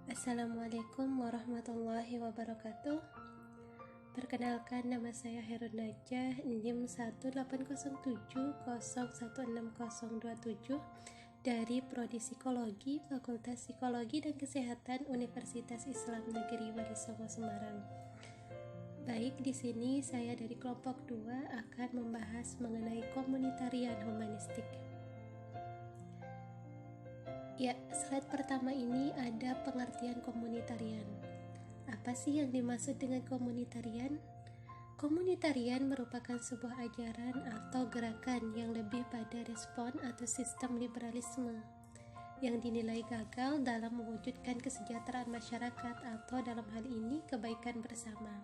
Assalamualaikum warahmatullahi wabarakatuh. Perkenalkan, nama saya Herun Najah, NIM 18070160027 dari Prodi Psikologi, Fakultas Psikologi dan Kesehatan Universitas Islam Negeri Wali Songo Semarang. Baik, di sini saya dari kelompok 2 akan membahas mengenai komunitarian humanistik. Ya, slide pertama ini ada pengertian komunitarian. Apa sih yang dimaksud dengan komunitarian? Komunitarian merupakan sebuah ajaran atau gerakan yang lebih pada respon atau sistem liberalisme yang dinilai gagal dalam mewujudkan kesejahteraan masyarakat atau dalam hal ini kebaikan bersama.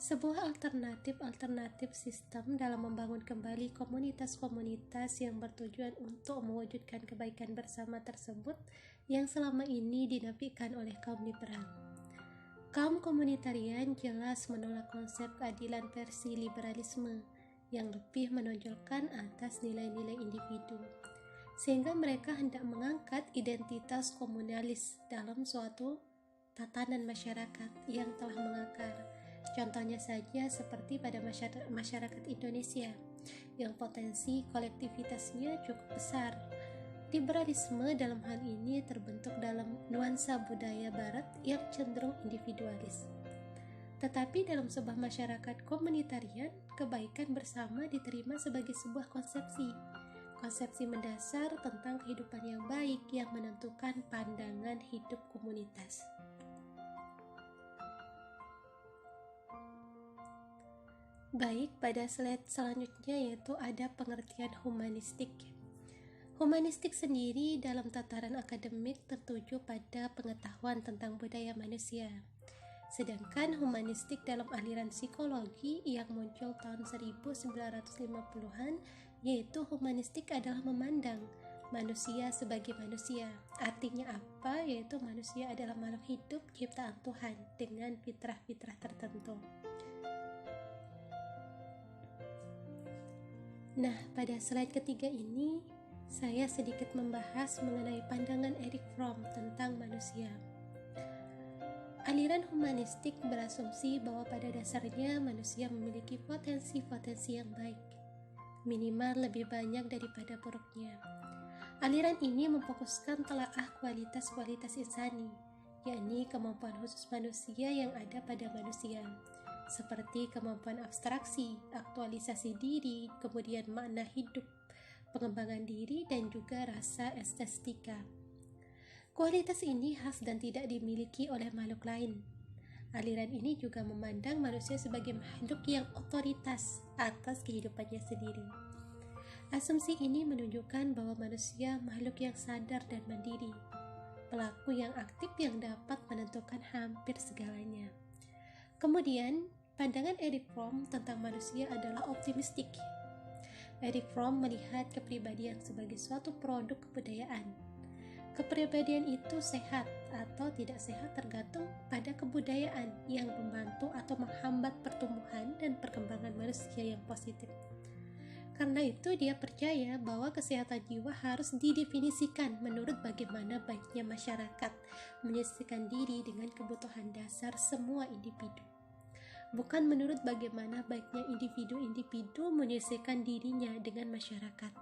Sebuah alternatif sistem dalam membangun kembali komunitas-komunitas yang bertujuan untuk mewujudkan kebaikan bersama tersebut yang selama ini dinafikan oleh kaum liberal. Kaum komunitarian jelas menolak konsep keadilan versi liberalisme yang lebih menonjolkan atas nilai-nilai individu, sehingga mereka hendak mengangkat identitas komunalis dalam suatu tatanan masyarakat yang telah mengakar. Contohnya saja seperti pada masyarakat Indonesia yang potensi kolektivitasnya cukup besar. Liberalisme dalam hal ini terbentuk dalam nuansa budaya barat yang cenderung individualis. Tetapi dalam sebuah masyarakat komunitarian, kebaikan bersama diterima sebagai sebuah konsepsi mendasar tentang kehidupan yang baik yang menentukan pandangan hidup komunitas. Baik, pada slide selanjutnya yaitu ada pengertian humanistik. Humanistik sendiri dalam tataran akademik tertuju pada pengetahuan tentang budaya manusia. Sedangkan humanistik dalam aliran psikologi yang muncul tahun 1950-an yaitu humanistik adalah memandang manusia sebagai manusia. Artinya apa? Yaitu manusia adalah makhluk hidup ciptaan Tuhan dengan fitrah-fitrah tertentu. Nah, pada slide ketiga ini, saya sedikit membahas mengenai pandangan Erich Fromm tentang manusia. Aliran humanistik berasumsi bahwa pada dasarnya manusia memiliki potensi-potensi yang baik, minimal lebih banyak daripada buruknya. Aliran ini memfokuskan telaah kualitas-kualitas insani, yakni kemampuan khusus manusia yang ada pada manusia, seperti kemampuan abstraksi, aktualisasi diri, kemudian makna hidup, pengembangan diri, dan juga rasa estetika. Kualitas ini khas dan tidak dimiliki oleh makhluk lain. Aliran ini juga memandang manusia sebagai makhluk yang otoritas atas kehidupannya sendiri. Asumsi ini menunjukkan bahwa manusia makhluk yang sadar dan mandiri, pelaku yang aktif yang dapat menentukan hampir segalanya. Kemudian, pandangan Erich Fromm tentang manusia adalah optimistik. Erich Fromm melihat kepribadian sebagai suatu produk kebudayaan. Kepribadian itu sehat atau tidak sehat tergantung pada kebudayaan yang membantu atau menghambat pertumbuhan dan perkembangan manusia yang positif. Karena itu dia percaya bahwa kesehatan jiwa harus didefinisikan menurut bagaimana baiknya masyarakat menyesuaikan diri dengan kebutuhan dasar semua individu, bukan menurut bagaimana baiknya individu-individu menyesuaikan dirinya dengan masyarakat.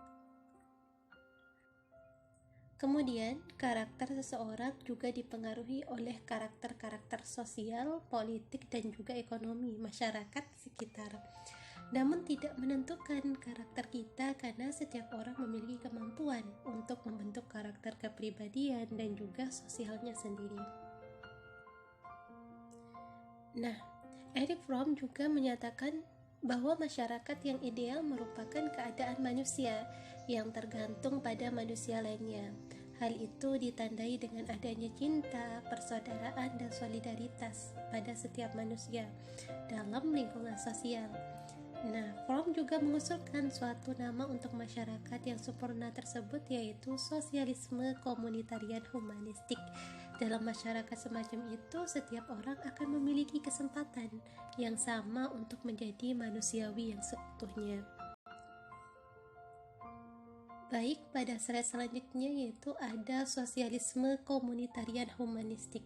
Kemudian, karakter seseorang juga dipengaruhi oleh karakter-karakter sosial, politik, dan juga ekonomi masyarakat sekitar. Namun tidak menentukan karakter kita karena setiap orang memiliki kemampuan untuk membentuk karakter kepribadian dan juga sosialnya sendiri. Nah, Erich Fromm juga menyatakan bahwa masyarakat yang ideal merupakan keadaan manusia yang tergantung pada manusia lainnya. Hal itu ditandai dengan adanya cinta, persaudaraan, dan solidaritas pada setiap manusia dalam lingkungan sosial. Nah, Fromm juga mengusulkan suatu nama untuk masyarakat yang sempurna tersebut yaitu sosialisme komunitarian humanistik. Dalam masyarakat semacam itu, setiap orang akan memiliki kesempatan yang sama untuk menjadi manusiawi yang seutuhnya. Baik, pada slide selanjutnya yaitu ada sosialisme komunitarian humanistik.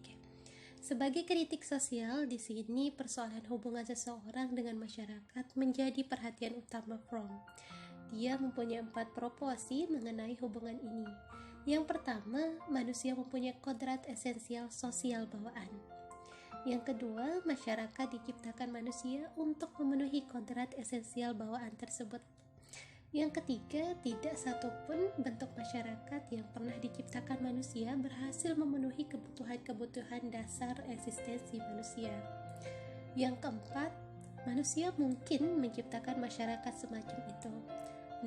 Sebagai kritik sosial, di sini persoalan hubungan seseorang dengan masyarakat menjadi perhatian utama Fromm. Dia mempunyai 4 proposi mengenai hubungan ini. Yang pertama, manusia mempunyai kodrat esensial sosial bawaan. Yang kedua, masyarakat diciptakan manusia untuk memenuhi kodrat esensial bawaan tersebut. Yang ketiga, tidak satupun bentuk masyarakat yang pernah diciptakan manusia berhasil memenuhi kebutuhan-kebutuhan dasar eksistensi manusia. Yang keempat, manusia mungkin menciptakan masyarakat semacam itu.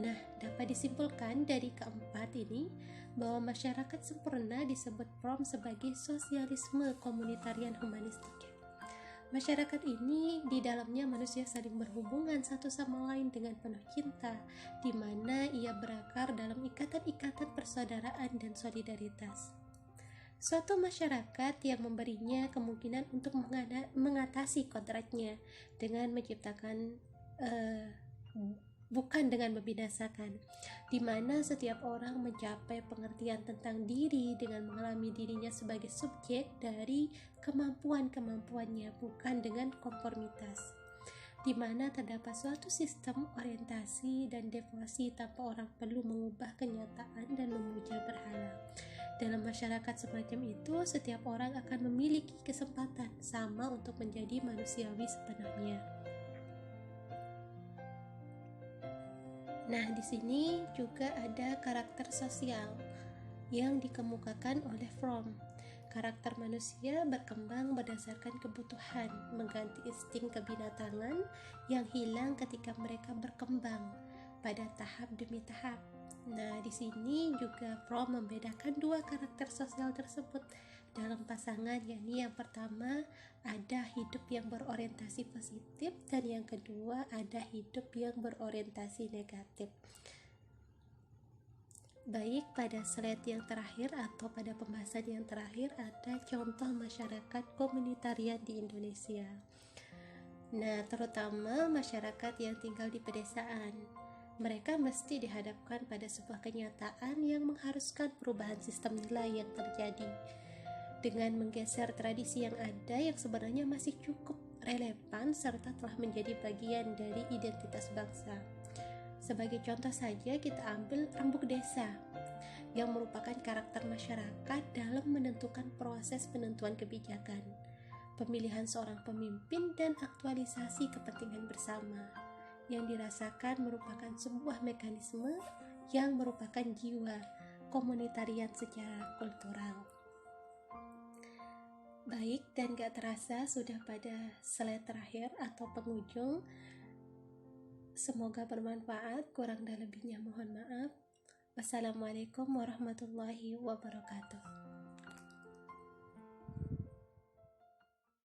Nah, dapat disimpulkan dari keempat ini bahwa masyarakat sempurna disebut Fromm sebagai sosialisme komunitarian humanistik. Masyarakat ini di dalamnya manusia saling berhubungan satu sama lain dengan penuh cinta, di mana ia berakar dalam ikatan-ikatan persaudaraan dan solidaritas. Suatu masyarakat yang memberinya kemungkinan untuk mengatasi kodratnya dengan menciptakan bukan dengan membinasakan, di mana setiap orang mencapai pengertian tentang diri dengan mengalami dirinya sebagai subjek dari kemampuan-kemampuannya, bukan dengan konformitas, di mana terdapat suatu sistem orientasi dan devosi tanpa orang perlu mengubah kenyataan dan memuja berhala. Dalam masyarakat semacam itu, setiap orang akan memiliki kesempatan sama untuk menjadi manusiawi sepenuhnya. Nah, di sini juga ada karakter sosial yang dikemukakan oleh Fromm. Karakter manusia berkembang berdasarkan kebutuhan, mengganti insting kebinatangan yang hilang ketika mereka berkembang pada tahap demi tahap. Nah, di sini juga Fromm membedakan dua karakter sosial tersebut dalam pasangan, yakni yang pertama ada hidup yang berorientasi positif dan yang kedua ada hidup yang berorientasi negatif. Baik, pada slide yang terakhir atau pada pembahasan yang terakhir ada contoh masyarakat komunitarian di Indonesia. Nah, terutama masyarakat yang tinggal di pedesaan. Mereka mesti dihadapkan pada sebuah kenyataan yang mengharuskan perubahan sistem nilai yang terjadi dengan menggeser tradisi yang ada yang sebenarnya masih cukup relevan serta telah menjadi bagian dari identitas bangsa. Sebagai contoh saja kita ambil rembuk desa yang merupakan karakter masyarakat dalam menentukan proses penentuan kebijakan, pemilihan seorang pemimpin dan aktualisasi kepentingan bersama yang dirasakan merupakan sebuah mekanisme yang merupakan jiwa komunitarian secara kultural. Baik, dan gak terasa sudah pada slide terakhir atau penghujung. Semoga bermanfaat, kurang dan lebihnya mohon maaf. Wassalamualaikum warahmatullahi wabarakatuh.